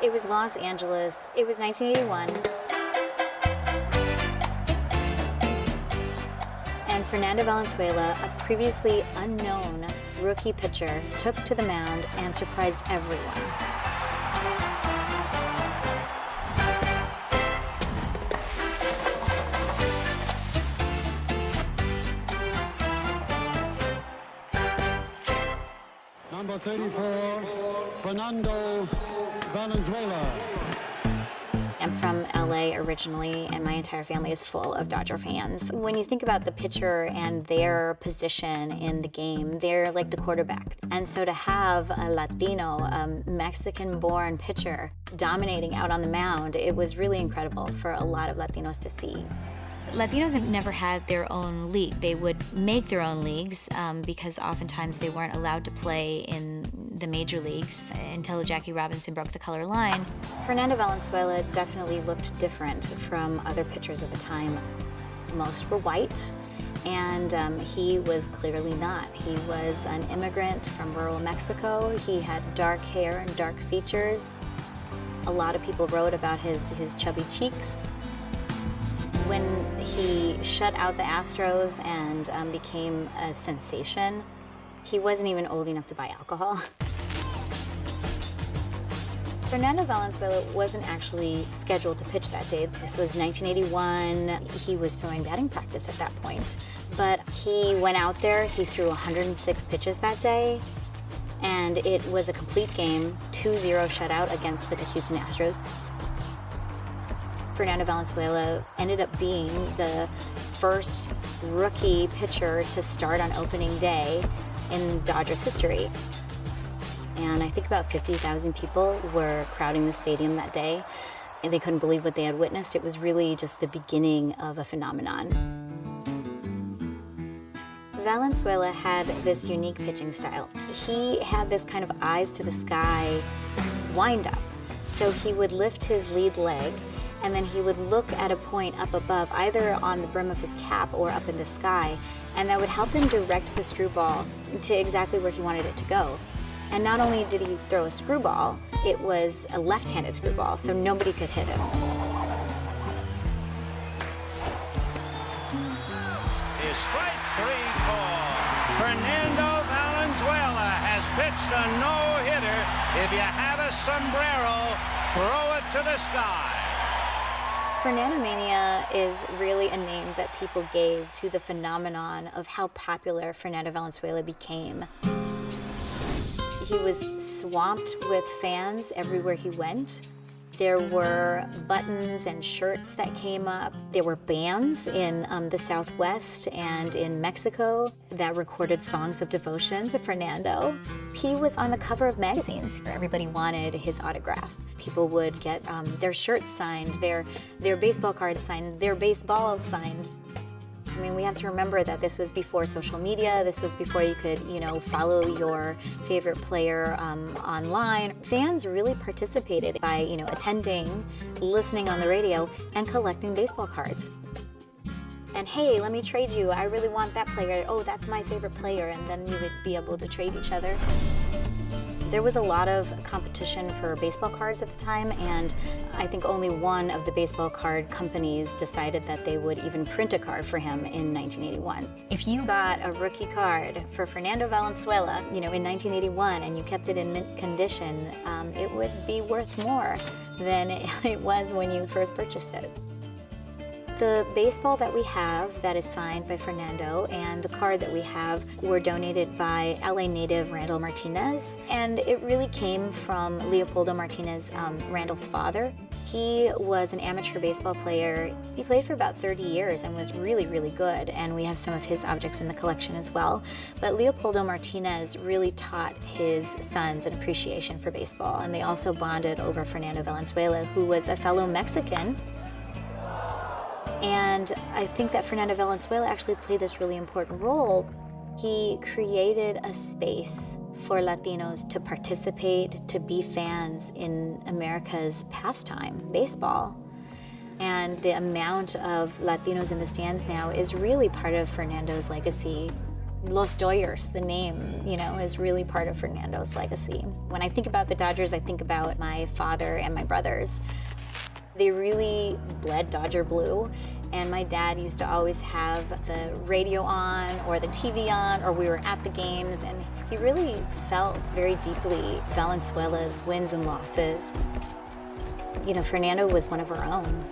It was Los Angeles. It was 1981. And Fernando Valenzuela, a previously unknown rookie pitcher, took to the mound and surprised everyone. Number 34, Fernando Valenzuela. I'm from LA originally, and my entire family is full of Dodger fans. When you think about the pitcher and their position in the game, they're like the quarterback. And so to have a Latino, Mexican-born pitcher dominating out on the mound, it was really incredible for a lot of Latinos to see. Latinos have never had their own league. They would make their own leagues because oftentimes they weren't allowed to play in the major leagues until Jackie Robinson broke the color line. Fernando Valenzuela definitely looked different from other pitchers at the time. Most were white, and he was clearly not. He was an immigrant from rural Mexico. He had dark hair and dark features. A lot of people wrote about his chubby cheeks. When he shut out the Astros and became a sensation, he wasn't even old enough to buy alcohol. Fernando Valenzuela wasn't actually scheduled to pitch that day. This was 1981. He was throwing batting practice at that point. But he went out there, he threw 106 pitches that day, and it was a complete game, 2-0 shutout against the Houston Astros. Fernando Valenzuela ended up being the first rookie pitcher to start on opening day in Dodgers history. And I think about 50,000 people were crowding the stadium that day, and they couldn't believe what they had witnessed. It was really just the beginning of a phenomenon. Valenzuela had this unique pitching style. He had this kind of eyes to the sky wind-up. So he would lift his lead leg, and then he would look at a point up above, either on the brim of his cap or up in the sky, and that would help him direct the screwball to exactly where he wanted it to go. And not only did he throw a screwball, it was a left-handed screwball, so nobody could hit him. Is strike 3 for Fernando Valenzuela has pitched a no-hitter. If you have a sombrero, throw it to the sky. Fernandomania is really a name that people gave to the phenomenon of how popular Fernando Valenzuela became. He was swamped with fans everywhere he went. There were buttons and shirts that came up. There were bands in the Southwest and in Mexico that recorded songs of devotion to Fernando. He was on the cover of magazines. Everybody wanted his autograph. People would get their shirts signed, their baseball cards signed, their baseballs signed. I mean, we have to remember that this was before social media. This was before you could, follow your favorite player online. Fans really participated by, attending, listening on the radio, and collecting baseball cards. And hey, let me trade you. I really want that player. Oh, that's my favorite player. And then you would be able to trade each other. There was a lot of competition for baseball cards at the time, and I think only one of the baseball card companies decided that they would even print a card for him in 1981. If you got a rookie card for Fernando Valenzuela, in 1981, and you kept it in mint condition, it would be worth more than it was when you first purchased it. The baseball that we have that is signed by Fernando and the card that we have were donated by LA native Randall Martinez, and it really came from Leopoldo Martinez, Randall's father. He was an amateur baseball player. He played for about 30 years and was really, really good, and we have some of his objects in the collection as well. But Leopoldo Martinez really taught his sons an appreciation for baseball, and they also bonded over Fernando Valenzuela, who was a fellow Mexican. And I think that Fernando Valenzuela actually played this really important role. He created a space for Latinos to participate, to be fans in America's pastime, baseball. And the amount of Latinos in the stands now is really part of Fernando's legacy. Los Doyers, the name, is really part of Fernando's legacy. When I think about the Dodgers, I think about my father and my brothers. They really bled Dodger blue, and my dad used to always have the radio on or the TV on, or we were at the games, and he really felt very deeply Valenzuela's wins and losses. Fernando was one of our own.